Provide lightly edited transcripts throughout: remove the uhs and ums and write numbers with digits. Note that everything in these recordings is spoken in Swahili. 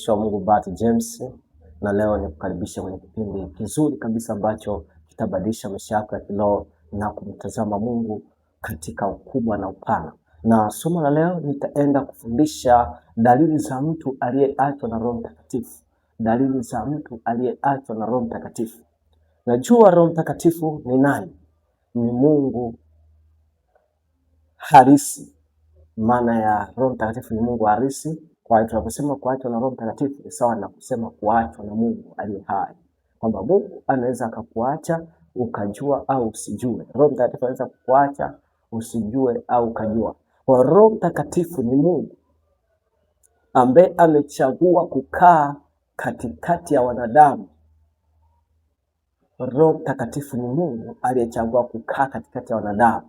mtumishi wa Mungu Bart James, na leo nikukaribisha kwenye kipindi kizuri kabisa ambacho kitabadilisha maisha yako ya kiroho na kumtazama Mungu katika ukubwa na upana. Na somo la leo nitaenda kufundisha dalili za mtu aliyeachwa na Roho Mtakatifu. Dalili za mtu aliyeachwa na Roho Mtakatifu. Najua Roho Mtakatifu ni nani? Ni Mungu halisi. Maana ya Roho Mtakatifu ni Mungu halisi. Kwa hiyo tunaposema kuachwa na Roho Mtakatifu ni sawa na kusema kuachwa na Mungu aliye hai. Kwamba Mungu anaweza akakuacha ukajua au usijue. Roho Mtakatifu anaweza kukuacha usijue au ukajua. Kwa Roho Mtakatifu ni Mungu ambaye amechagua kukaa katikati ya wanadamu. Roho Mtakatifu ni Mungu aliyechagua kukaa katikati ya wanadamu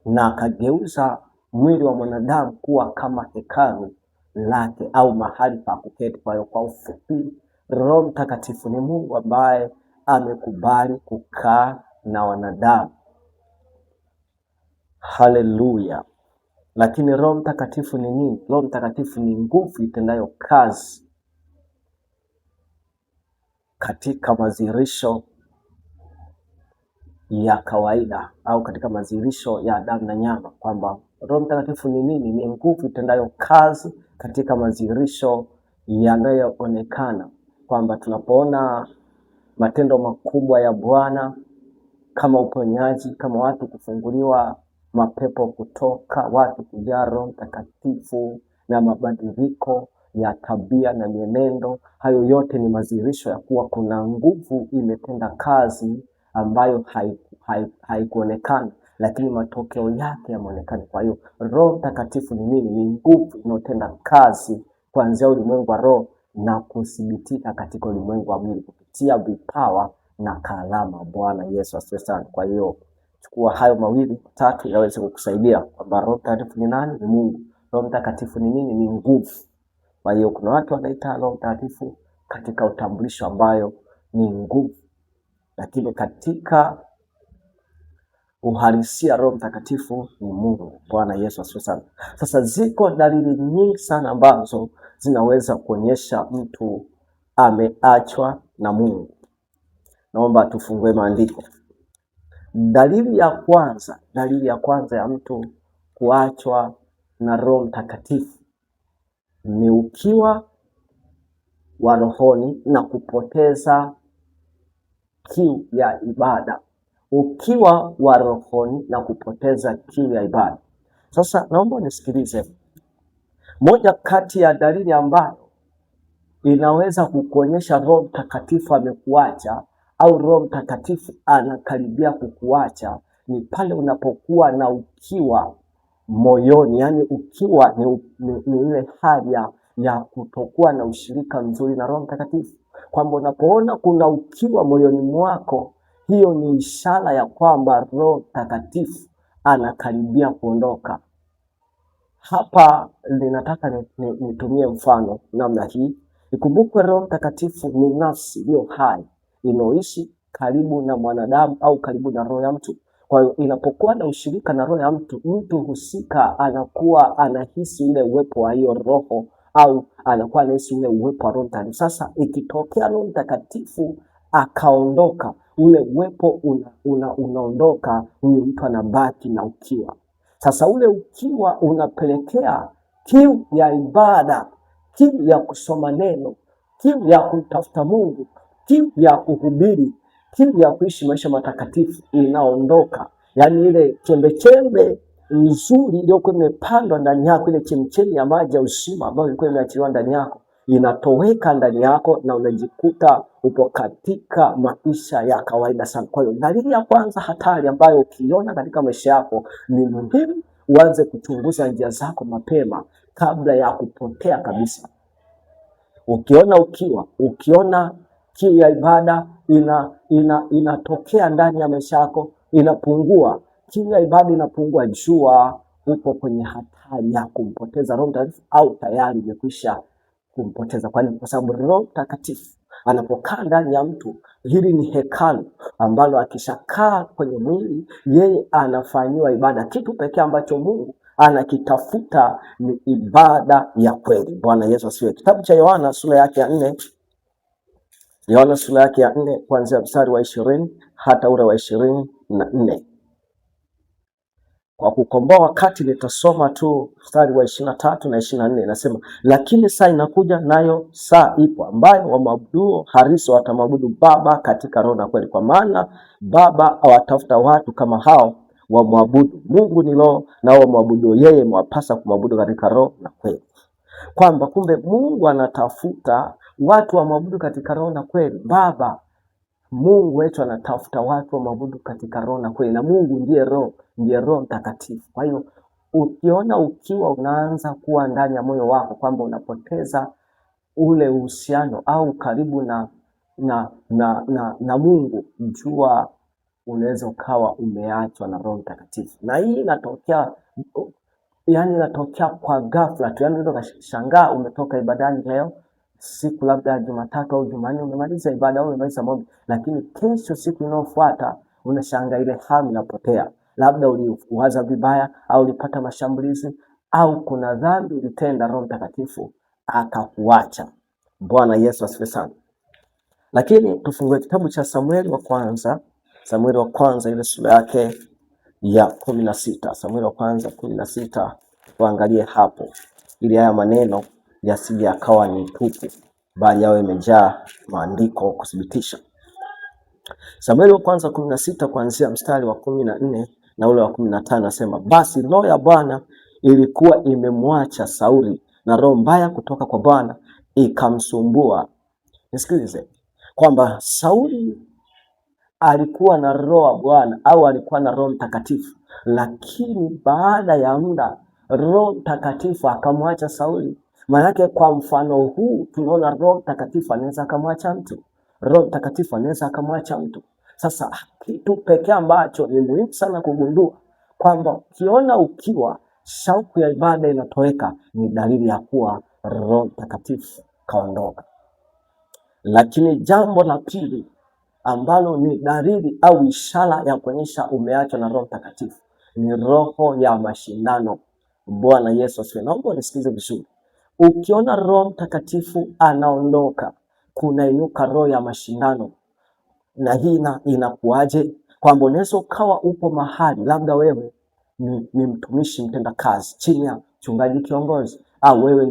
na akageuza mwili wa mwanadamu kuwa kama hekalu lake au mahali pa kuketi. Kwa hiyo kwa ufupi, Roho Mtakatifu ni Mungu ambaye amekubali kukaa na wanadamu. Haleluya. Lakini Roho Mtakatifu ni nini? Roho Mtakatifu ni nguvu itendayo kazi katika madhihirisho ya kawaida au katika madhihirisho ya damu na nyama. Kwamba Roho Mtakatifu ni nini? Ni nguvu itendayo kazi katika madhihirisho yanayoonekana. Kwamba tunapoona matendo makubwa ya Bwana kama uponyaji, kama watu kufunguliwa, mapepo kutoka, watu kujaa Roho Mtakatifu na mabadiliko ya tabia na mienendo, hayo yote ni madhihirisho ya kuwa kuna nguvu imetenda kazi ambayo haikuonekana, lakini matokeo yake yameonekana. Kwa hiyo Roho Mtakatifu ni nini? Ni nguvu inayotenda kazi kuanzia ulimwengu wa roho na kuthibitika katika ulimwengu wa mwili kupitia vipawa na karama. Bwana Yesu asifiwe sana. Kwa hiyo chukua hayo mawili tatu yaweze kukusaidia kwamba Roho Mtakatifu ni nani? Ni Mungu. Roho Mtakatifu ni nini? Ni nguvu. Kwa hiyo kuna watu wanaita Roho Mtakatifu katika utambulisho ambayo ni nguvu, lakini katika uhalisia Roho Mtakatifu ni Mungu. Bwana Yesu asifiwe sana. Sasa ziko dalili nyingi sana ambazo zinaweza kuonyesha mtu ameachwa na Mungu. Naomba tufungue maandiko. Dalili ya kwanza ya mtu kuachwa na Roho Mtakatifu ni ukiwa wa rohoni na kupoteza kiu ya ibada. Ukiwa wa rohoni na kupoteza kiu ya ibada. Sasa naomba nisikilize. Moja kati ya dalili ambayo inaweza kukuonyesha Roho Mtakatifu amekuacha au Roho Mtakatifu anakaribia kukuacha ni pale unapokuwa na ukiwa moyoni. Yani ukiwa ni ile hali ya kutokuwa na ushirika mzuri na Roho Mtakatifu. Kwamba unapoona kuna ukiwa moyoni mwako, hiyo ni ishara ya kwamba Roho Mtakatifu anakaribia kuondoka. Hapa ninataka nitumie mfano namna hii. Ikumbukwe Roho Mtakatifu ni nafsi iliyo hai inayoishi karibu na mwanadamu au karibu na roho ya mtu. Kwa hiyo inapokuwa na ushirika na roho ya mtu husika anakuwa anahisi ile uwepo wa hiyo roho au anakuwa anahisi ile uwepo wa Roho Mtakatifu. Sasa ikitokea Roho Mtakatifu akaondoka, ule uwepo unaondoka, huyu mtu anabaki na ukiwa. Sasa ule ukiwa unapelekea kiu ya ibada, kiu ya kusoma neno, kiu ya kutafuta Mungu, kiu ya kuhubiri, kiu ya kuishi maisha matakatifu inaondoka. Yani ile chembe nzuri iliyokuwa imepandwa ndani yako, ile chemchemi ya maji ya uzima ambayo ilikuwa imeachiliwa ndani yako, inatoweka ndani yako na unajikuta upo katika maisha ya kawaida sana. Kwa hiyo dalili ya kwanza hatari ambayo ukiona katika maisha yako, ni muhimu uanze kuchunguza njia zako mapema kabla ya kupotea kabisa. Ukiona kiu ya ibada inatokea ndani ya maisha yako, inapungua, kiu ya ibada inapungua, jua upo kwenye hatari ya kumpoteza Roho Mtakatifu au tayari umekwisha kumpoteza. Kwa sababu Roho Mtakatifu anapokaa ndani ya mtu, hili ni hekalu ambalo akishakaa kwenye mwili, yeye anafanyiwa ibada. Kitu pekee ambacho Mungu anakitafuta ni ibada ya kweli. Bwana Yesu asifiwe. Kitabu cha Yohana sura yake ya 4, Yohana sura yake ya 4 kuanzia mstari wa 20 hata ule wa 24. Kwa kukomboa wakati nitasoma tu mstari wa 23 na 24. Inasema, lakini saa inakuja, nayo saa ipo, ambayo wamwabuduo halisi watamwabudu Baba katika roho na kweli, kwa maana Baba awatafuta watu kama hao wamwabudu. Mungu ni roho, nao wamwabudu yeye mwapasa kumwabudu katika roho na kweli. Kwamba kumbe Mungu anatafuta watu wamwabudu katika roho na kweli. Baba Mungu wetu anatafuta watu wamwabudu katika roho na kweli, na Mungu ndiye roho, ndiye Roho Mtakatifu. Kwa hiyo ukiona ukiwa unaanza kuwa ndani ya moyo wako kwamba unapoteza ule uhusiano au karibu na Mungu, jua unaweza ukawa umeachwa na Roho Mtakatifu. Na hii inatokea inatokea kwa ghafla tu. Unaweza kushangaa umetoka ibadani leo siku labda Jumatatu au Jumanne, umemaliza ibada au umemaliza maombi, lakini kesho siku inayofuata unashangaa ile hamu inapotea. Labda uliwaza vibaya au ulipata mashambulizi au kuna dhambi ulitenda, Roho Mtakatifu akakuacha. Bwana Yesu asifiwe sana. Lakini tufungue kitabu cha Samueli wa kwanza ile sura yake ya 16. Samueli wa kwanza 16, tuangalie hapo ili haya maneno yasije yakawa ni tupu, bali yawe yamejaa maandiko kuthibitisha. Samueli wa kwanza 16 kuanzia mstari wa 14 na ule wa 15 nasema, basi roho ya Bwana ilikuwa imemwacha Sauli, na roho mbaya kutoka kwa Bwana ikamsumbua. Nisikilize kwamba Sauli alikuwa na roho wa Bwana au alikuwa na Roho Mtakatifu, lakini baada ya muda Roho Mtakatifu akamwacha Sauli. Maanake kwa mfano huu tunaona Roho Mtakatifu anaweza akamwacha mtu. Roho Mtakatifu anaweza akamwacha mtu. Sasa kitu pekee ambacho ni muhimu sana kugundua kwamba ukiona ukiwa shauku ya ibada inatoweka, ni dalili ya kuwa Roho Mtakatifu kaondoka. Lakini jambo la pili ambalo ni dalili au ishara ya kuonyesha umeachwa na Roho Mtakatifu ni roho ya mashindano. Bwana Yesu asifiwe. Naomba unisikize vizuri. Ukiona Roho Mtakatifu anaondoka, kunainuka roho ya mashindano. Na hii inakuaje? Kwamba unaweza ukawa upo mahali, labda wewe ni mtumishi mtenda kazi chini ya mchungaji kiongozi, au wewe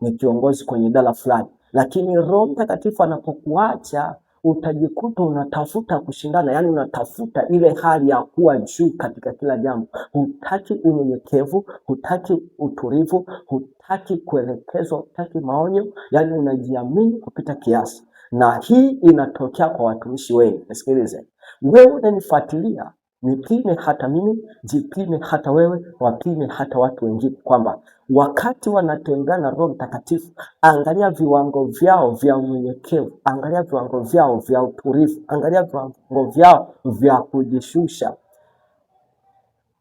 ni kiongozi kwenye idara fulani, lakini Roho Mtakatifu anapokuacha utajikuta unatafuta kushindana, yani unatafuta ile hali ya kuwa juu katika kila jambo. Hutaki unyenyekevu, hutaki utulivu, hutaki kuelekezwa, hutaki maonyo, yani unajiamini kupita kiasi. Na hii inatokea kwa watumishi wengi. Nisikilize, wewe unanifuatilia, nipime hata mimi, jipime hata wewe, wapime hata watu wengine, kwamba wakati wanatembea na Roho Mtakatifu, angalia viwango vyao vya unyenyekevu, angalia viwango vyao vya utulivu, angalia viwango vyao vya kujishusha.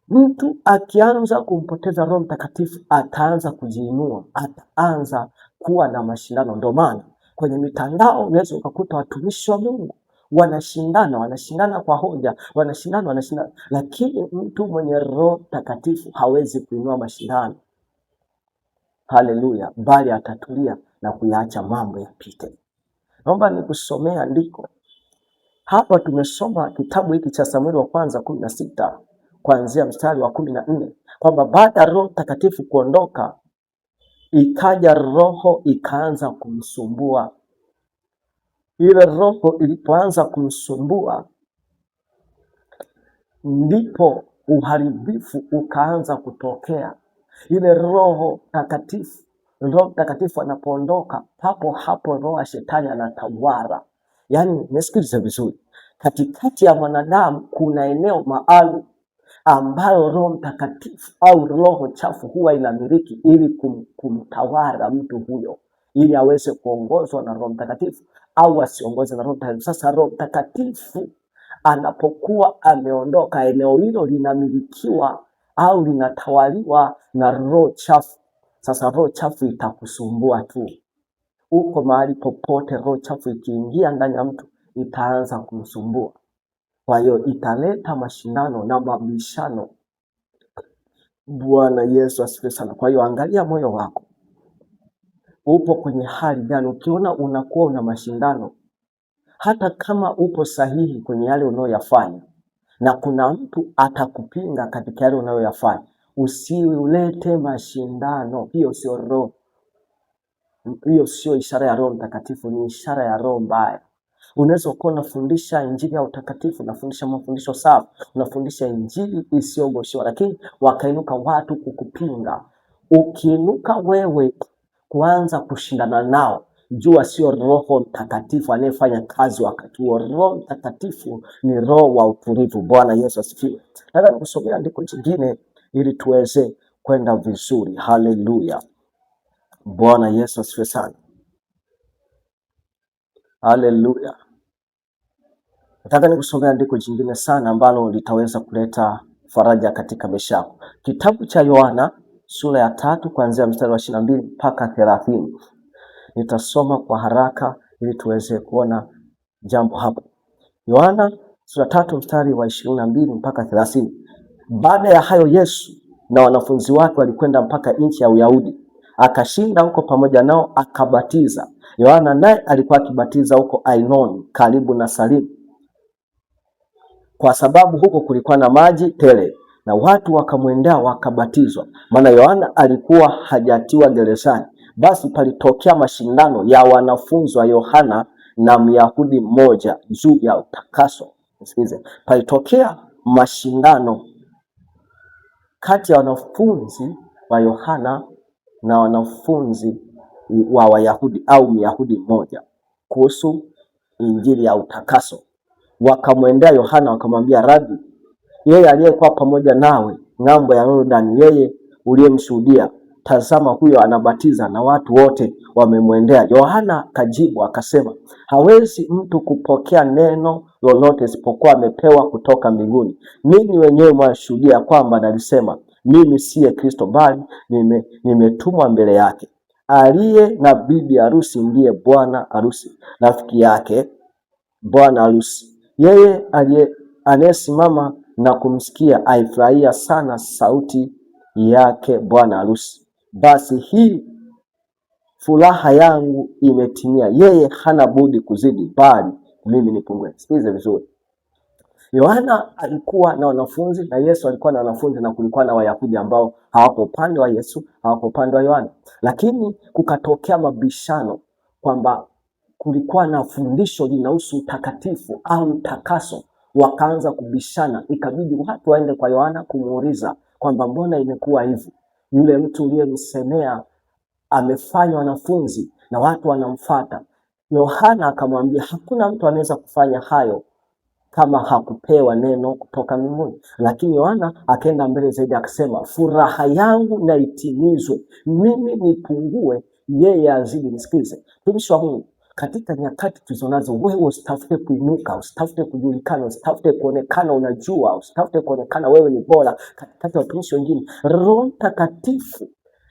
Mtu akianza kumpoteza Roho Mtakatifu ataanza kujiinua, ataanza kuwa na mashindano. Ndio maana kwenye mitandao unaweza ukakuta watumishi wa Mungu wanashindana kwa hoja, wanashindana, lakini mtu mwenye Roho Mtakatifu hawezi kuinua mashindano. Haleluya, bali atatulia na kuyaacha mambo yapite. Naomba nikusomea andiko hapa. Tumesoma kitabu hiki cha Samueli wa kwanza 16 kuanzia mstari wa 14 kwamba baada ya Roho Mtakatifu kuondoka, ikaja roho ikaanza kumsumbua. Ile roho ilipoanza kumsumbua, ndipo uharibifu ukaanza kutokea. Ile Roho Mtakatifu anapoondoka, papo hapo roho ya shetani anatawala. Yani nisikilize vizuri, katikati ya mwanadamu kuna eneo maalum ambalo Roho Mtakatifu au roho chafu huwa inamiliki ili kumtawala mtu huyo, ili aweze kuongozwa na Roho Mtakatifu au asiongozwe na Roho Mtakatifu. Sasa Roho Mtakatifu anapokuwa ameondoka, eneo hilo linamilikiwa au linatawaliwa na roho chafu. Sasa roho chafu itakusumbua tu. Uko mahali popote, roho chafu ikiingia ndani ya mtu itaanza kumsumbua. Kwa hiyo italeta mashindano na mabishano Bwana Yesu asifiwe sana. Kwa hiyo angalia moyo wako upo kwenye hali gani. Ukiona unakuwa una mashindano, hata kama upo sahihi kwenye yale unayoyafanya na kuna mtu atakupinga katika yale unayoyafanya, usiulete mashindano. Hiyo sio roho, hiyo sio ishara ya Roho Mtakatifu, ni ishara ya roho mbaya. Unaweza kuwa unafundisha injili ya utakatifu, unafundisha mafundisho safi, unafundisha injili isiyogoshiwa, lakini wakainuka watu kukupinga. Ukiinuka wewe kuanza kushindana nao, jua sio Roho Mtakatifu anayefanya kazi wakati huo. Roho Mtakatifu ni roho wa utulivu. Bwana Yesu asifiwe. Nataka nikusomea andiko jingine ili tuweze kwenda vizuri. Haleluya. Bwana Yesu asifiwe sana. Haleluya. Nataka nikusomea andiko jingine sana ambalo litaweza kuleta faraja katika maisha yako. Kitabu cha Yohana sura ya 3 kuanzia mstari wa 22 mpaka 30. Nitasoma kwa haraka ili tuweze kuona jambo hapo. Yohana sura 3 mstari wa 22 mpaka 30. Baada ya hayo Yesu na wanafunzi wake walikwenda mpaka nchi ya Uyahudi, akashinda huko pamoja nao, akabatiza. Yohana naye alikuwa akibatiza huko Ainoni karibu na Salimu, kwa sababu huko kulikuwa na maji tele, na watu wakamwendea wakabatizwa, maana Yohana alikuwa hajatiwa gerezani. Basi palitokea mashindano ya wanafunzi wa Yohana na Myahudi mmoja juu ya utakaso. Msikize, palitokea mashindano kati ya wanafunzi wa Yohana na wanafunzi wa Wayahudi au Myahudi mmoja kuhusu injili ya utakaso. Wakamwendea Yohana wakamwambia, Rabi, yeye aliyekuwa pamoja nawe ng'ambo ya Yordani, yeye uliyemshuhudia, tazama huyo anabatiza na watu wote wamemwendea. Yohana kajibu akasema, hawezi mtu kupokea neno lolote isipokuwa amepewa kutoka mbinguni. Ninyi wenyewe mwashuhudia kwamba nalisema mimi siye Kristo, bali nimetumwa mbele yake. Aliye na bibi harusi ndiye bwana harusi, rafiki yake bwana harusi. Yeye anayesimama na kumsikia aifurahia sana sauti yake bwana harusi. Basi hii furaha yangu imetimia. Yeye hana budi kuzidi, bali mimi nipungue. Sikize vizuri. Yohana alikuwa na wanafunzi na Yesu alikuwa na wanafunzi, na kulikuwa na Wayahudi ambao hawako upande wa Yesu, hawako upande wa Yohana. Lakini kukatokea mabishano kwamba kulikuwa na fundisho linahusu utakatifu au utakaso. Wakaanza kubishana, ikabidi watu waende kwa Yohana kumuuliza kwamba mbona imekuwa hivi? Yule mtu uliyemsemea amefanya wanafunzi na watu wanamfuata. Yohana akamwambia hakuna mtu anaweza kufanya hayo kama hakupewa neno kutoka mbinguni. Lakini Yohana akaenda mbele zaidi akasema, furaha yangu na itimizwe, mimi nipungue, yeye azidi. Msikize mtumishi wa Mungu, katika nyakati tulizonazo, wewe usitafute kuinuka, usitafute kujulikana, usitafute kuonekana unajua, usitafute kuonekana wewe ni bora katika watumishi wengine. Roho Mtakatifu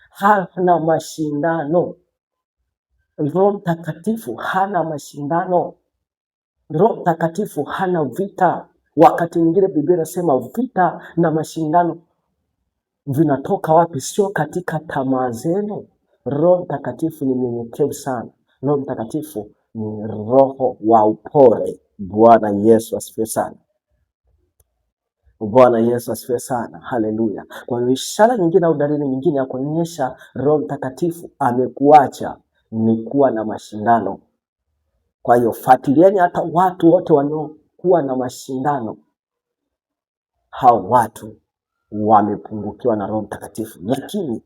hana mashindano. Roho Mtakatifu hana mashindano. Roho Mtakatifu hana vita. Wakati mwingine Biblia inasema vita na mashindano vinatoka wapi? Sio katika tamaa zenu. Roho Mtakatifu ni mnyenyekevu sana. Roho Mtakatifu ni roho wa upole. Bwana Yesu asifiwe sana. Bwana Yesu asifiwe sana. Haleluya. Kwa hiyo ishara nyingine au dalili nyingine ya kuonyesha Roho Mtakatifu amekuacha ni kuwa na mashindano. Kwa hiyo fuatilieni hata watu wote wanaokuwa na mashindano, hao watu wamepungukiwa na Roho Mtakatifu. Lakini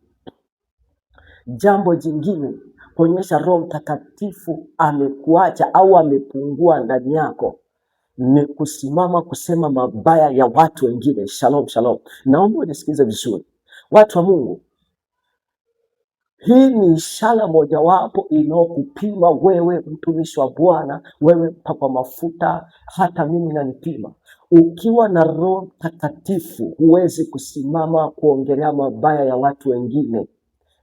jambo jingine kuonyesha Roho Mtakatifu amekuacha au amepungua ndani yako ni kusimama kusema mabaya ya watu wengine. Shalom, shalom. Naomba unisikize vizuri, watu wa Mungu. Hii ni ishara mojawapo inayokupima wewe, mtumishi wa Bwana, wewe mpakwa mafuta, hata mimi nanipima. Ukiwa na Roho Mtakatifu huwezi kusimama kuongelea mabaya ya watu wengine.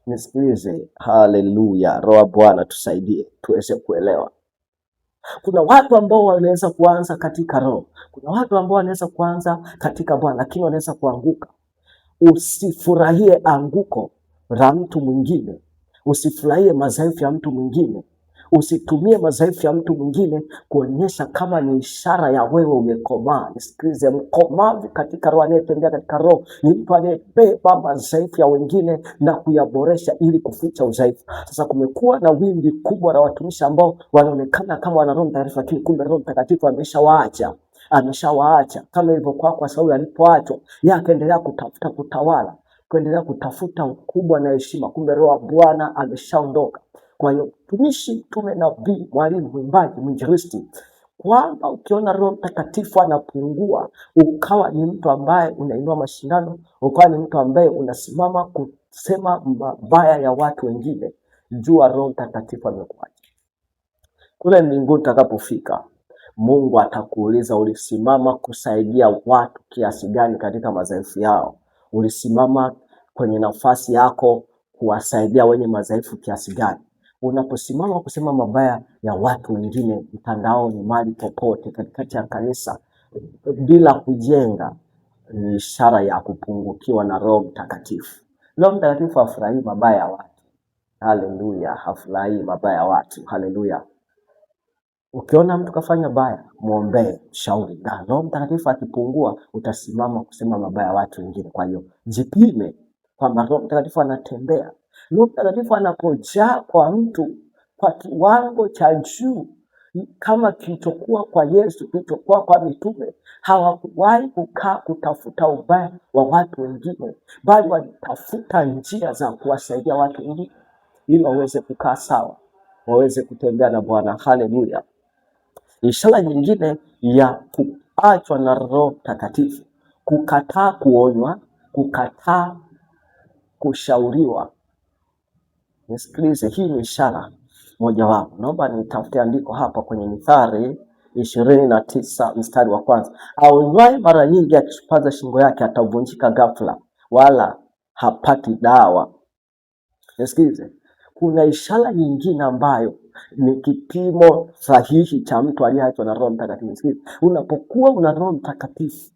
Nisikilize. Haleluya. Roho Bwana tusaidie tuweze kuelewa. Kuna watu ambao wanaweza kuanza katika roho, kuna watu ambao wanaweza kuanza katika Bwana, lakini wanaweza kuanguka. Usifurahie anguko la mtu mwingine, usifurahie madhaifu ya mtu mwingine, usitumie madhaifu ya mtu mwingine kuonyesha kama ni ishara ya wewe umekomaa. Nisikilize, mkomavu katika roho, anayetembea katika roho ni mtu anayebeba madhaifu ya wengine na kuyaboresha ili kuficha udhaifu. Sasa kumekuwa na wimbi kubwa la watumishi ambao wanaonekana kama wana Roho Mtakatifu, lakini kumbe Roho Mtakatifu ameshawaacha kama ilivyokuwa kwa Sauli alipoachwa, yeye akaendelea kutafuta kutawala, kuendelea kutafuta ukubwa na heshima, kumbe Roho wa Bwana ameshaondoka. Kwa hiyo mtumishi, mtume, nabii, mwalimu, mwimbaji, mwinjilisti, kwamba ukiona Roho Mtakatifu anapungua, ukawa ni mtu ambaye unainua mashindano, ukawa ni mtu ambaye unasimama kusema mabaya ya watu wengine, jua Roho Mtakatifu amekuacha. Kule mbinguni utakapofika, Mungu atakuuliza ulisimama kusaidia watu kiasi gani katika madhaifu yao? Ulisimama kwenye nafasi yako kuwasaidia wenye madhaifu kiasi gani? Unaposimama kusema mabaya ya watu wengine mtandaoni, mahali popote, katikati ya kanisa, bila kujenga, ni ishara ya kupungukiwa na Roho Mtakatifu. Roho Mtakatifu hafurahii mabaya ya watu. Haleluya, hafurahii mabaya ya watu. Haleluya. Ukiona mtu kafanya baya, muombee, shauri. Na Roho Mtakatifu akipungua, utasimama kusema mabaya ya watu wengine. Kwa hiyo jipime kwamba Roho Mtakatifu anatembea. Roho Mtakatifu anapojaa kwa mtu kwa kiwango cha juu, kama kilichokuwa kwa Yesu, kilichokuwa kwa mitume, hawakuwahi kukaa kutafuta ubaya wa watu wengine, bali walitafuta njia za kuwasaidia watu wengine ili waweze kukaa sawa, waweze kutembea na Bwana. Haleluya. Ishara nyingine ya kuachwa na Roho Mtakatifu, kukataa kuonywa, kukataa kushauriwa. Nisikilize, hii ni ishara mojawapo. Naomba nitafute andiko hapa kwenye Mithali 29 mstari wa kwanza. Aonywaye mara nyingi akishupaza shingo yake atavunjika ghafla, wala hapati dawa. Nisikilize, kuna ishara nyingine ambayo ni kipimo sahihi cha mtu aliyeachwa na Roho Mtakatifu. Nisikilize, unapokuwa una Roho Mtakatifu,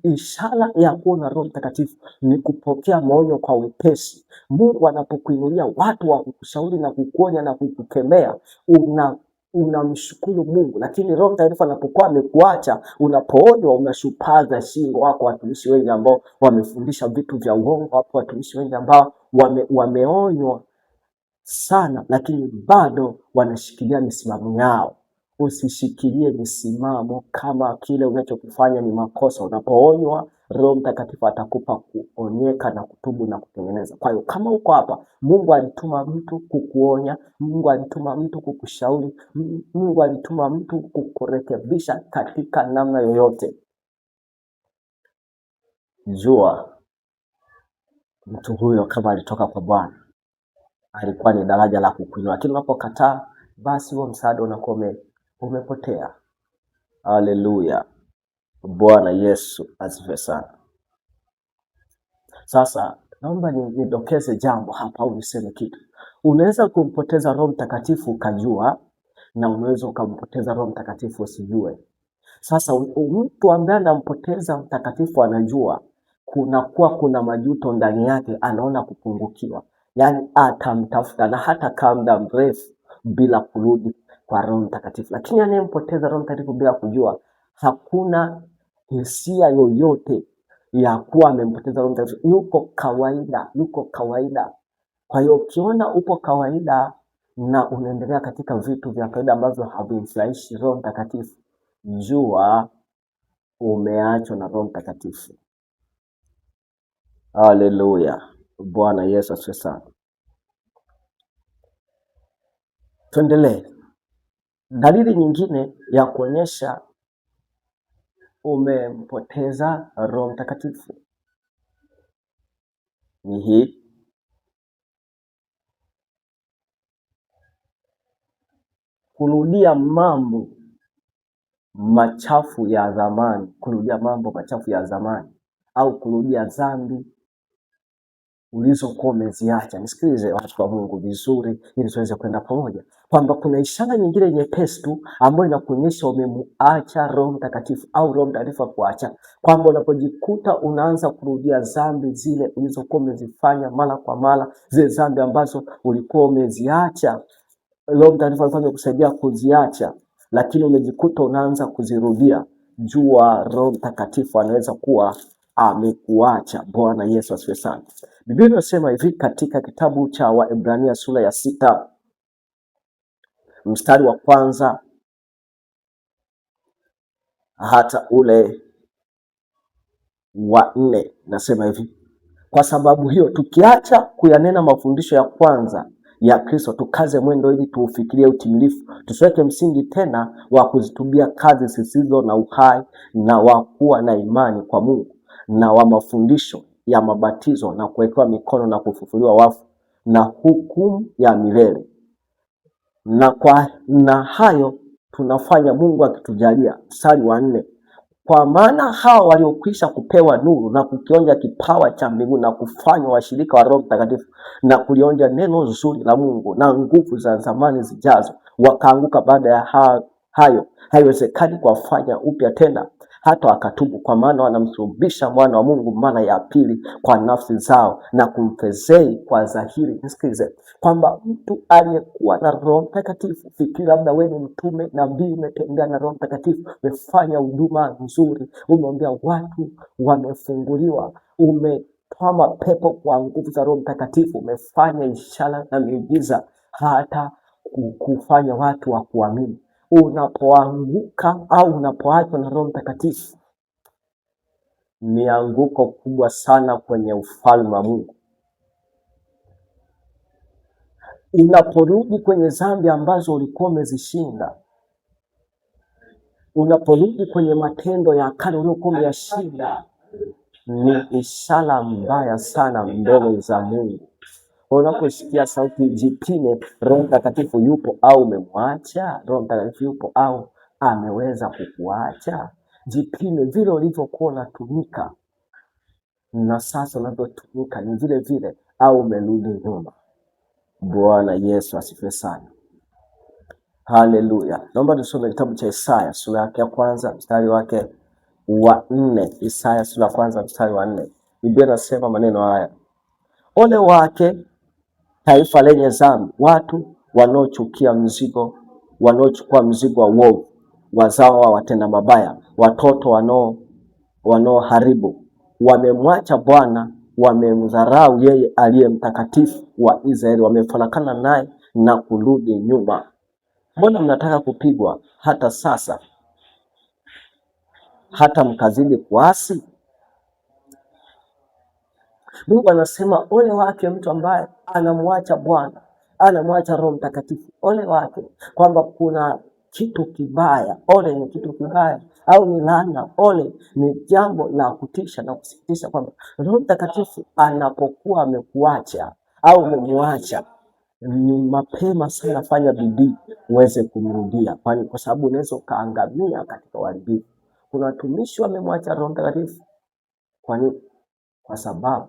ishara ya kuwa na Roho Mtakatifu ni kupokea maonyo kwa wepesi. Mungu anapokuinulia watu wa kukushauri na kukuonya na kukukemea, unamshukuru Mungu. Lakini Roho Mtakatifu anapokuwa amekuacha, unapoonywa unashupaza shingo. Wako watumishi wengi ambao wamefundisha vitu vya uongo, wako watumishi wengi ambao wameonywa sana, lakini bado wanashikilia misimamo yao. Usishikilie misimamo kama kile unachokifanya ni makosa. Unapoonywa, Roho Mtakatifu atakupa kuonyeka na kutubu na kutengeneza. Kwa hiyo kama uko hapa, Mungu alituma mtu kukuonya, Mungu alituma mtu kukushauri, Mungu alituma mtu kukurekebisha katika namna yoyote, jua mtu huyo kama alitoka kwa Bwana, alikuwa ni daraja la kukuinua. Lakini unapokataa, basi huo msaada unakuwa umepotea. Haleluya. Bwana Yesu asifiwe sana. Sasa naomba nidokeze jambo hapa au niseme kitu. Unaweza kumpoteza Roho Mtakatifu ukajua, na unaweza ukampoteza Roho Mtakatifu usijue. Sasa mtu ambaye anampoteza Mtakatifu anajua, kuna majuto ndani yake, anaona kupungukiwa, yaani atamtafuta na hata kaa muda mrefu bila kurudi kwa Roho Mtakatifu. Lakini anayempoteza Roho Mtakatifu bila kujua, hakuna hisia yoyote ya kuwa amempoteza Roho Mtakatifu. Yuko kawaida. Kwa hiyo ukiona upo kawaida na unaendelea katika vitu vya kawaida ambavyo havimfurahishi Roho Mtakatifu, jua umeachwa na Roho Mtakatifu. Haleluya. Bwana Yesu asifiwe sana. Tuendelee. Dalili nyingine ya kuonyesha umempoteza Roho Mtakatifu ni hii: kurudia mambo machafu ya zamani, au kurudia dhambi ulizokuwa umeziacha. Nisikilize watu wa Mungu vizuri, ili tuweze kwenda pamoja, kwamba kuna ishara nyingine nyepesi tu ambayo inakuonyesha umemuacha Roho Mtakatifu au Roho Mtakatifu akuacha, kwamba unapojikuta unaanza kurudia dhambi zile ulizokuwa umezifanya mara kwa mara, zile dhambi ambazo ulikuwa umeziacha, Roho Mtakatifu alikuwa amekusaidia kuziacha, lakini umejikuta unaanza kuzirudia, jua Roho Mtakatifu anaweza kuwa amekuacha. Bwana Yesu asifiwe sana. Biblia inasema hivi katika kitabu cha Waebrania sura ya 6 mstari wa 1 hata ule wa 4, nasema hivi: kwa sababu hiyo tukiacha kuyanena mafundisho ya kwanza ya Kristo, tukaze mwendo ili tuufikirie utimilifu, tusiweke msingi tena wa kuzitubia kazi zisizo na uhai, na wa kuwa na imani kwa Mungu, na wa mafundisho ya mabatizo na kuwekewa mikono na kufufuliwa wafu na hukumu ya milele. Na hayo tunafanya Mungu akitujalia. Mstari wa 4: kwa maana hao waliokwisha kupewa nuru na kukionja kipawa cha mbinguni na kufanywa washirika wa Roho Mtakatifu na kulionja neno zuri la Mungu na nguvu za zamani zijazo, wakaanguka baada ya hayo, haiwezekani kuwafanya upya tena hata wakatubu, kwa maana wanamsulubisha mwana wa Mungu mara ya pili kwa nafsi zao na kumfezei kwa dhahiri. Nisikilize kwamba mtu aliyekuwa na Roho Mtakatifu, fikiri labda wewe ni mtume, nabii, umetembea na Roho Mtakatifu, umefanya huduma nzuri, umeombea watu wamefunguliwa, umetoa mapepo kwa nguvu za Roho Mtakatifu, umefanya ishara na miujiza, hata kufanya watu wa kuamini. Unapoanguka au unapoachwa na Roho Mtakatifu, ni anguko kubwa sana kwenye ufalme wa Mungu. Unaporudi kwenye dhambi ambazo ulikuwa umezishinda, unaporudi kwenye matendo ya kale uliokuwa umeyashinda, ni ishara mbaya sana mbele za Mungu. Unaposikia sauti, jipime, Roho Mtakatifu yupo au umemwacha? Roho Mtakatifu yupo au ameweza kukuacha? Jipime vile ulivyokuwa unatumika na sasa unavyotumika ni vile vile au umerudi nyuma. Bwana Yesu asifiwe sana. Haleluya. Naomba tusome kitabu cha Isaya sura yake ya 1 mstari wake wa 4. Isaya sura ya 1 mstari wa 4. Biblia inasema maneno haya: ole wake taifa lenye dhambi, watu wanaochukia mzigo, wanaochukua mzigo wa uovu, wazao wa watenda mabaya, watoto wanaoharibu. Wamemwacha Bwana, wamemdharau yeye aliye mtakatifu wa Israeli, wamefarakana naye na kurudi nyuma. Mbona mnataka kupigwa hata sasa, hata mkazidi kuasi? Mungu anasema ole wake mtu ambaye anamwacha Bwana, anamwacha Roho Mtakatifu. Ole wake, kwamba kuna kitu kibaya. Ole ni kitu kibaya au ni laana. Ole ni jambo la kutisha na kusikitisha, kwamba Roho Mtakatifu anapokuwa amekuacha au umemwacha, ni mapema sana, fanya bidii uweze kumrudia, kwa sababu unaweza ukaangamia katika uharibifu. Kuna watumishi wamemwacha Roho Mtakatifu. Kwa nini? Kwa sababu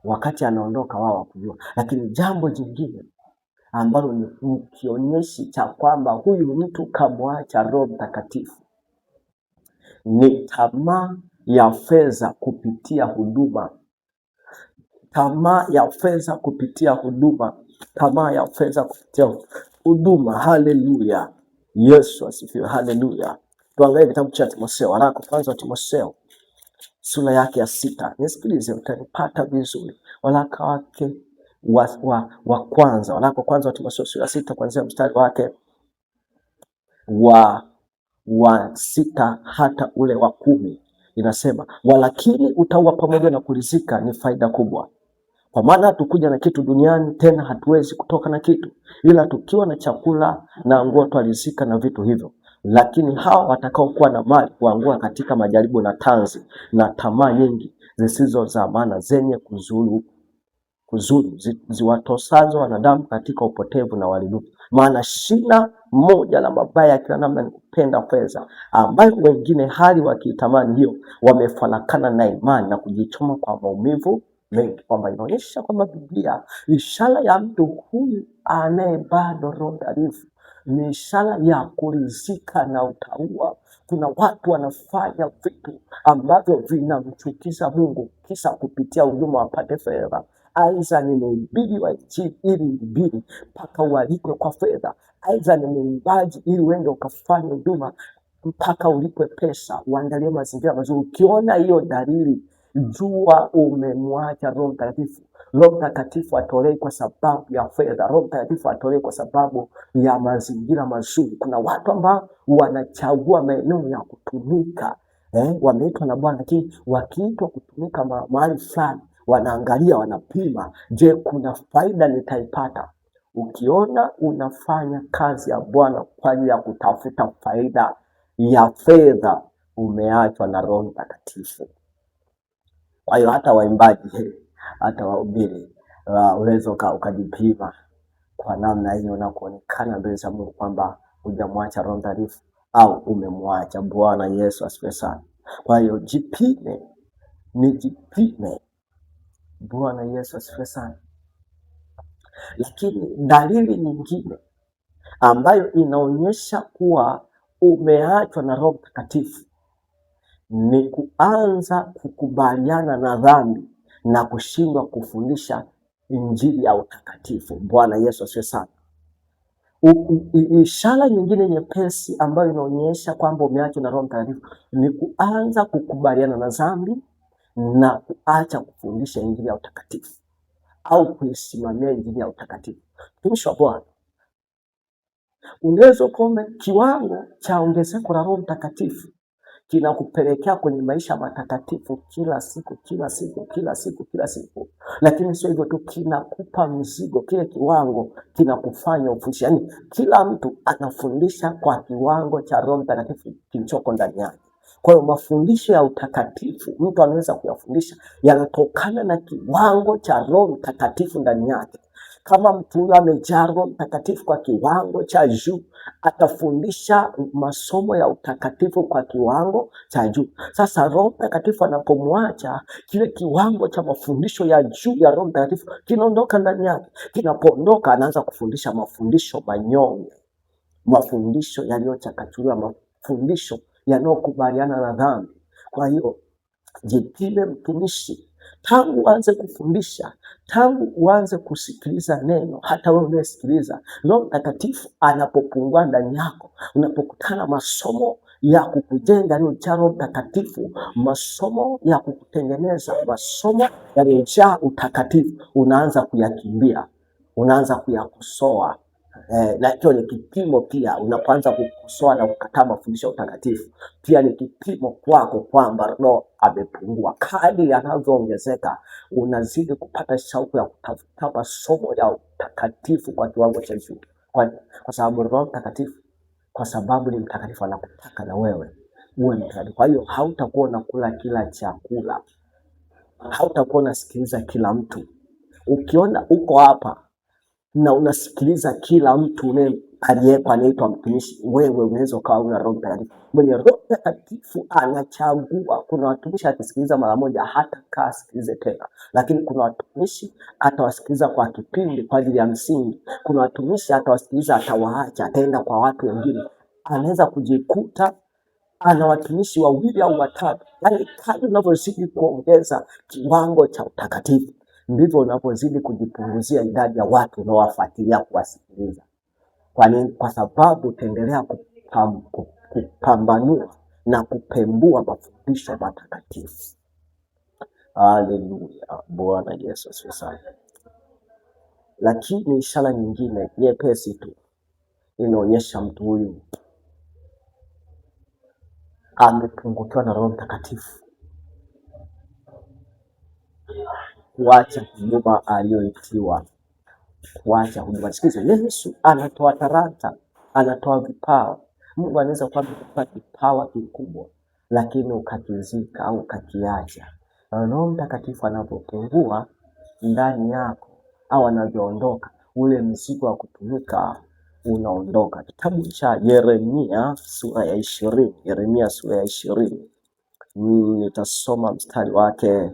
wakati anaondoka wao wakujua. Lakini jambo jingine ambalo ni kionyeshi cha kwamba huyu mtu kamwacha Roho Mtakatifu ni tamaa ya fedha kupitia huduma. Tamaa ya fedha kupitia huduma. Tamaa ya fedha kupitia huduma. Haleluya. Yesu asifiwe. Haleluya. Tuangalie kitabu cha Timotheo, waraka kwanza wa Timotheo sura yake ya 6. Nisikilize, utanipata vizuri. Waraka wake wa kwanza, waraka kwanza wa Timotheo sura ya 6 kuanzia mstari wake wa 6 hata ule wa 10. Inasema, walakini utaua pamoja na kuridhika ni faida kubwa. Kwa maana hatukuja na kitu duniani, tena hatuwezi kutoka na kitu, ila tukiwa na chakula na nguo twaridhika na vitu hivyo. Lakini hao watakaokuwa na mali huangua katika majaribu na tanzi na tamaa nyingi zisizo za maana, zenye kuzuru ziwatosazo wanadamu katika upotevu na uharibifu. Maana shina moja la mabaya ya kila namna ni kupenda fedha, ambayo wengine hali wakitamani hiyo wamefarakana na imani na kujichoma kwa maumivu mengi, kwamba inaonyesha kwamba Biblia ishara ya mtu huyu anayebado Roho Mtakatifu ni ishara ya kuridhika na utaua. Kuna watu wanafanya vitu ambavyo vinamchukiza Mungu kisa kupitia huduma wapate fedha. Aidha ni mhubiri wa Injili ili hubiri mpaka ualikwe kwa fedha. Aidha ni mwimbaji ili uende ukafanya huduma mpaka ulipwe pesa, uangalie mazingira mazuri. Ukiona hiyo dalili, jua umemwacha Roho Mtakatifu. Roho Mtakatifu atolei kwa sababu ya fedha. Roho Mtakatifu atolei kwa sababu ya mazingira mazuri. Kuna watu ambao wanachagua maeneo ya kutumika, wameitwa na Bwana, lakini wakiitwa kutumika mahali fulani, wanaangalia, wanapima, je, kuna faida nitaipata? Ukiona unafanya kazi ya Bwana kwa ajili ya kutafuta faida ya fedha, umeachwa na Roho Mtakatifu. Kwa hiyo hata waimbaji, hata wahubiri, unaweza ukajipima kwa namna hiyo na kuonekana mbele za Mungu kwamba hujamwacha Roho Mtakatifu au umemwacha. Bwana Yesu asifiwe sana. Kwa hiyo jipime, nijipime. Bwana Yesu asifiwe sana. Lakini dalili nyingine ambayo inaonyesha kuwa umeachwa na Roho Mtakatifu ni kuanza kukubaliana na dhambi na kushindwa kufundisha injili ya utakatifu. Bwana Yesu asifiwe sana. Ishara nyingine nyepesi ambayo inaonyesha kwamba umeachwa na Roho Mtakatifu ni kuanza kukubaliana na dhambi na kuacha kufundisha injili ya utakatifu au kuisimamia injili ya utakatifu. Mtumishi wa Bwana, unaweza kuona kiwango cha ongezeko la Roho Mtakatifu kinakupelekea kwenye maisha matakatifu kila siku kila siku kila siku kila siku, lakini sio hivyo tu, kinakupa mzigo. Kile kiwango kinakufanya ufundishe. Yani kila mtu anafundisha kwa kiwango cha Roho Mtakatifu kilichoko ndani yake. Kwa hiyo mafundisho ya utakatifu mtu anaweza kuyafundisha yanatokana na kiwango cha Roho Mtakatifu ndani yake. Kama mtu huyo amejaa Roho Mtakatifu kwa kiwango cha juu, atafundisha masomo ya utakatifu kwa kiwango cha juu. Sasa Roho Mtakatifu anapomwacha, kile kiwango cha mafundisho ya juu ya Roho Mtakatifu kinaondoka ndani yake. Kinapoondoka, anaanza kufundisha mafundisho manyonge, mafundisho yaliyochakachuliwa, mafundisho yanayokubaliana na dhambi. Kwa hiyo jipime mtumishi, tangu uanze kufundisha, tangu uanze kusikiliza neno, hata wewe unayesikiliza, Roho Mtakatifu anapopungua ndani yako, unapokutana masomo ya kukujenga yaliyojaa Roho Mtakatifu, masomo ya kukutengeneza, masomo yaliyojaa utakatifu, unaanza kuyakimbia, unaanza kuyakosoa. Na hiyo ni kipimo pia. Unapoanza kukosoa na kukataa mafundisho ya utakatifu, pia ni kipimo kwako kwamba Roho amepungua. Kadri yanavyoongezeka, unazidi kupata shauku ya kutafuta masomo ya utakatifu kwa kiwango cha juu, kwa sababu Roho Mtakatifu, kwa sababu ni mtakatifu, anakutaka na wewe uwe mtakatifu. Kwa hiyo hautakuwa unakula kila chakula, hautakuwa unasikiliza kila mtu. Ukiona uko hapa na unasikiliza kila mtu aliyepo anaitwa mtumishi, wewe unaweza ukawa una Roho Mtakatifu. Mwenye Roho Mtakatifu anachagua. Kuna watumishi akisikiliza mara moja hata kaa sikilize tena, lakini kuna watumishi atawasikiliza kwa kipindi kwa ajili ya msingi. Kuna watumishi atawasikiliza, atawaacha, ataenda kwa watu wengine. Anaweza kujikuta ana watumishi wawili au watatu. Yani kadri unavyozidi kuongeza kiwango cha utakatifu, ndivyo unapozidi kujipunguzia idadi ya watu unaowafuatilia kuwasikiliza. Kwa nini? Kwa sababu utaendelea kupambanua na kupembua mafundisho matakatifu. Haleluya, Bwana Yesu asifiwe sana. Lakini ishara nyingine nyepesi tu inaonyesha mtu huyu amepungukiwa na Roho Mtakatifu, kuacha huduma aliyoitiwa, kuacha huduma. Sikiza, Yesu anatoa talanta, anatoa vipawa. Mungu anaweza kukupa kipawa kikubwa, lakini ukakizika au ukakiacha. Roho Mtakatifu anapopungua ndani yako au anavyoondoka, ule mzigo wa kutumika unaondoka. Kitabu cha Yeremia sura ya 20, Yeremia sura ya 20, nitasoma mstari wake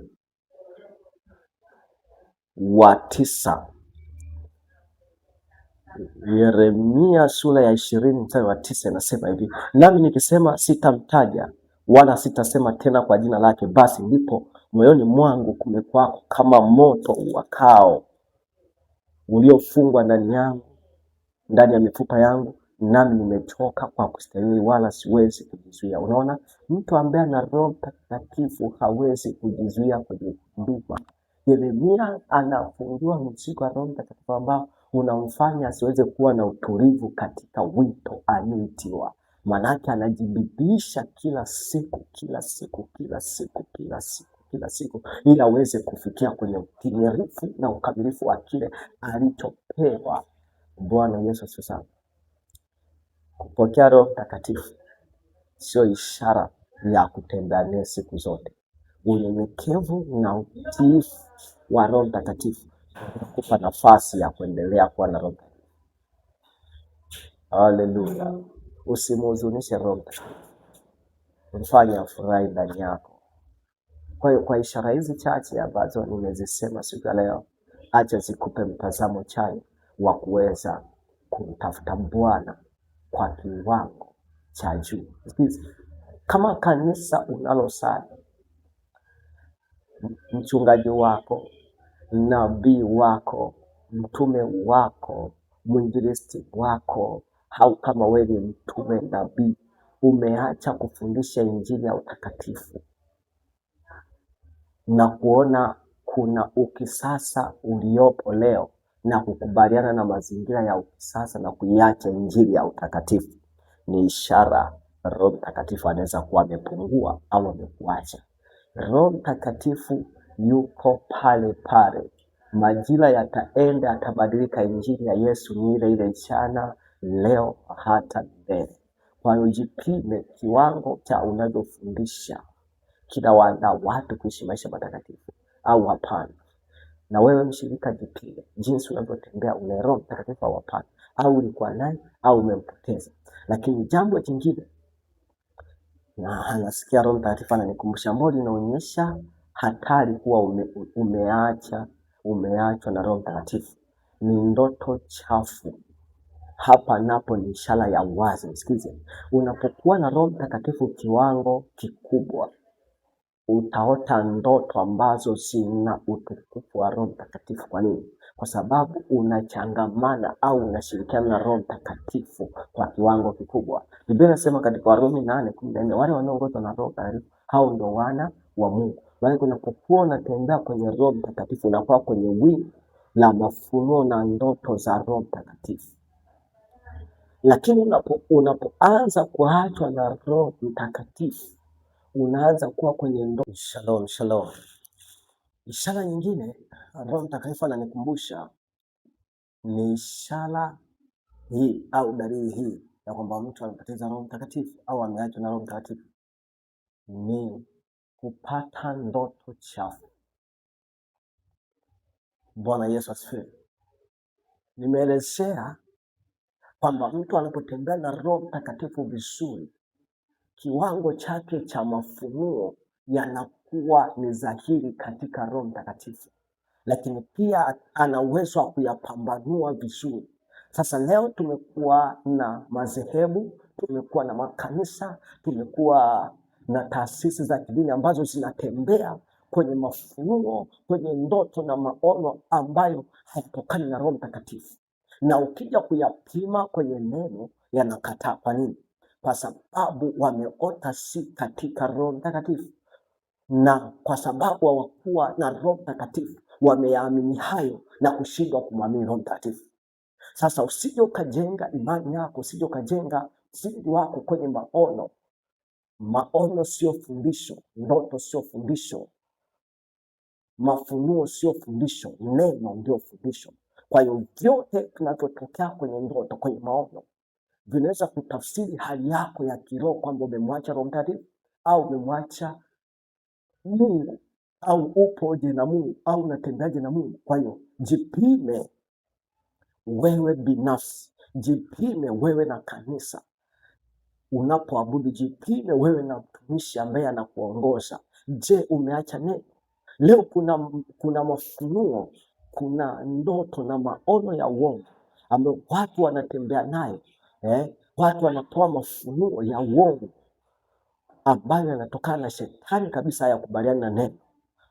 wa 9. Yeremia sura ya 20 mstari wa 9 inasema hivi: nami nikisema sitamtaja wala sitasema tena kwa jina lake, basi ndipo moyoni mwangu kumekuwako kama moto uwakao uliofungwa ndani yangu, ndani ya mifupa yangu, nami nimechoka kwa kustahimili wala siwezi kujizuia. Unaona, mtu ambaye ana Roho Mtakatifu hawezi kujizuia kwenye huduma. Yeremia anafungiwa mzigo wa Roho Mtakatifu ambao unamfanya asiweze kuwa na utulivu katika wito alioitiwa. Manake anajibidisha kila siku ili aweze kufikia kwenye utimilifu na ukamilifu wa kile alichopewa. Bwana Yesu asifiwe sana. Kupokea Roho Mtakatifu sio ishara ya kutembea naye siku zote. Unyenyekevu na utiifu wa Roho Mtakatifu unakupa nafasi ya kuendelea kuwa na Roho Mtakatifu. Haleluya. Usimhuzunishe Roho Mtakatifu, mfanye afurahi ndani yako. Kwa hiyo kwa ishara hizi chache ambazo nimezisema siku ya leo, acha zikupe mtazamo chanya wa kuweza kumtafuta Bwana kwa kiwango cha juu. Kama kanisa unalosali, mchungaji wako, nabii wako, mtume wako, mwinjilisti wako, au kama wewe ni mtume, nabii, umeacha kufundisha injili ya utakatifu na kuona kuna ukisasa uliopo leo na kukubaliana na mazingira ya ukisasa na kuiacha injili ya utakatifu, ni ishara Roho Mtakatifu anaweza kuwa amepungua au amekuacha. Roho Mtakatifu yuko pale pale. Majira yataenda, yatabadilika. Injili ya Yesu ni ile ile jana, leo, hata milele. Kwa hiyo jipime kiwango cha unavyofundisha kila watu kuishi maisha matakatifu au hapana. Na wewe mshirika, jipime jinsi unavyotembea, una Roho Mtakatifu au hapana, au ulikuwa naye au umempoteza. Lakini jambo jingine, na anasikia Roho Mtakatifu ananikumbusha, ambalo linaonyesha hatari kuwa umeachwa na Roho Mtakatifu, ni ndoto chafu. Hapa napo ni ishara ya wazi. Msikize, unapokuwa na Roho Mtakatifu kiwango kikubwa, utaota ndoto ambazo zina utukufu wa Roho Mtakatifu. Kwa nini? Kwa sababu unachangamana au unashirikiana na Roho Mtakatifu kwa kiwango kikubwa. Biblia inasema katika Warumi 8:14, wale wanaoongozwa na Roho Mtakatifu hao ndio wana wa Mungu. Maana unapokuwa unatembea kwenye Roho Mtakatifu, unakuwa kwenye wingu la mafunuo na ndoto za Roho Mtakatifu. Lakini unapoanza kuachwa na Roho Mtakatifu, unaanza kuwa kwenye ndoto. Shalom. Ishara nyingine Roho Mtakatifu ananikumbusha ni ishara hii au dalili hii ya kwamba mtu amepoteza Roho Mtakatifu au ameachwa na Roho Mtakatifu, ni kupata ndoto chafu. Bwana Yesu asifiwe. Nimeelezea kwamba mtu anapotembea na Roho Mtakatifu vizuri, kiwango chake cha mafunuo yanakuwa ni dhahiri katika Roho Mtakatifu, lakini pia ana uwezo wa kuyapambanua vizuri. Sasa leo tumekuwa na madhehebu, tumekuwa na makanisa, tumekuwa na taasisi za kidini ambazo zinatembea kwenye mafunuo, kwenye ndoto na maono ambayo hayatokani na Roho Mtakatifu, na ukija kuyapima kwenye neno yanakataa. Kwa nini? Kwa sababu wameota si katika Roho Mtakatifu, na kwa sababu hawakuwa na Roho Mtakatifu wameamini hayo na kushindwa kumwamini Roho Mtakatifu. Sasa usije ukajenga imani yako, usije ukajenga msingi wako kwenye maono. Maono sio fundisho, ndoto sio fundisho, mafunuo sio fundisho, neno ndio fundisho. Kwa hiyo vyote tunavyotokea kwenye ndoto, kwenye maono, vinaweza kutafsiri hali yako ya kiroho kwamba umemwacha Roho Mtakatifu au umemwacha Mungu, au upoje na Mungu, au unatendaje na Mungu. Kwa hiyo jipime wewe binafsi, jipime wewe na kanisa unapoabudu, jipime wewe na mtumishi ambaye anakuongoza. Je, umeacha neno? Leo kuna mafunuo, kuna ndoto na maono ya uongo ambayo watu wanatembea nayo, watu wanatoa mafunuo ya uongo ambayo yanatokana na shetani kabisa, hayakubaliani na neno,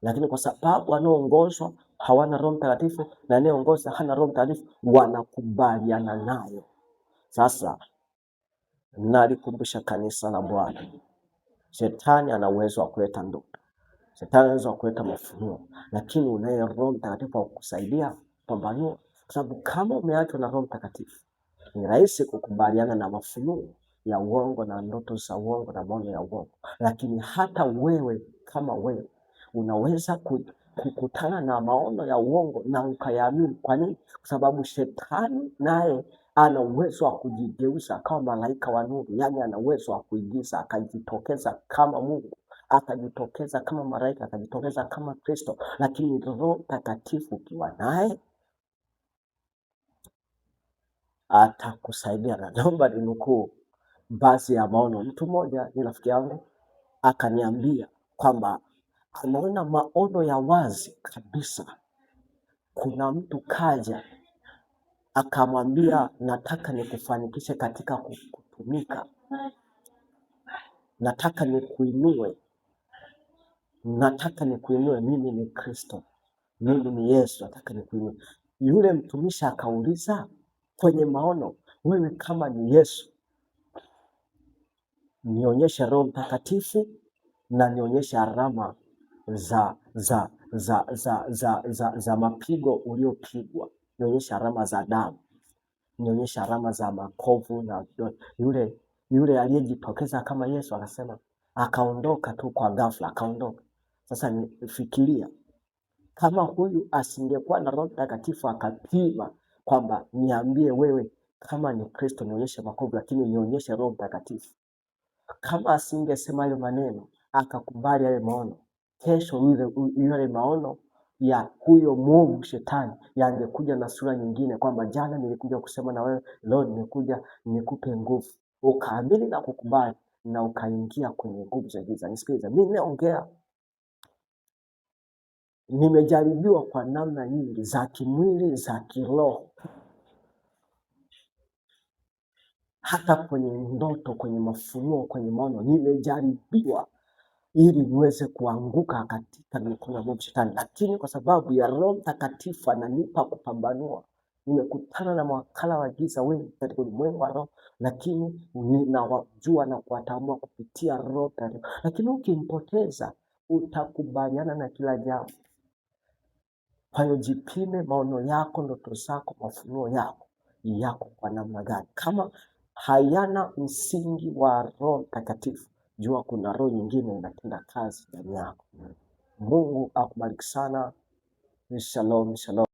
lakini kwa sababu wanaoongozwa hawana Roho Mtakatifu na anayeongoza hana Roho Mtakatifu, wanakubaliana nayo. Sasa nalikumbusha kanisa la Bwana, shetani ana uwezo wa kuleta ndoto, shetani ana uwezo wa kuleta mafunuo, lakini unaye Roho Mtakatifu wa kukusaidia pambanua, kwa sababu kama umeachwa na Roho Mtakatifu ni rahisi kukubaliana na mafunuo ya uongo na ndoto za uongo na maono ya uongo. Lakini hata wewe kama wewe unaweza kukutana na maono ya uongo na ukayaamini. Kwa nini? Kwa sababu shetani naye ana uwezo wa kujigeuza kama malaika wa nuru, yaani ana uwezo wa kuigiza, akajitokeza kama Mungu, akajitokeza kama malaika, akajitokeza kama Kristo. Lakini Roho Mtakatifu ukiwa naye atakusaidia. Na naomba ninukuu baadhi ya maono. Mtu mmoja ni rafiki yangu akaniambia kwamba anaona maono ya wazi kabisa. Kuna mtu kaja akamwambia, nataka nikufanikishe katika kutumika, nataka nikuinue, mimi ni Kristo, mimi ni Yesu, nataka nikuinue. Yule mtumishi akauliza kwenye maono, wewe kama ni Yesu nionyeshe Roho Mtakatifu na nionyeshe alama za mapigo uliopigwa, nionyeshe alama za damu, nionyeshe alama za makovu. Na yule aliyejitokeza kama Yesu akasema, akaondoka tu kwa ghafla, akaondoka. Sasa nifikiria kama huyu asingekuwa na Roho Mtakatifu akapima kwamba niambie wewe kama ni Kristo nionyeshe makovu, lakini nionyeshe Roho Mtakatifu. Kama asingesema hayo maneno akakubali yale maono, kesho yule maono ya huyo mwovu shetani yangekuja na sura nyingine, kwamba jana nilikuja kusema na wewe, leo nimekuja nikupe nguvu. Ukaamini na kukubali na ukaingia kwenye nguvu za giza. Nisikilize, mimi naongea, nimejaribiwa kwa namna nyingi za kimwili, za kiroho, hata kwenye ndoto, kwenye mafunuo, kwenye maono nimejaribiwa ili niweze kuanguka katika mikono ya mwovu shetani. Lakini kwa sababu ya Roho Mtakatifu ananipa kupambanua, nimekutana na mawakala wa giza wengi katika ulimwengu wa roho, lakini ninawajua na kuwatambua kupitia Roho Mtakatifu. Lakini ukimpoteza utakubaliana na kila jambo. Kwa hiyo jipime maono yako, ndoto zako, mafunuo yako kwa namna gani. Kama hayana msingi wa Roho Mtakatifu, jua kuna roho nyingine inatenda kazi ndani yako. Mungu akubariki sana. Shalom, shalom.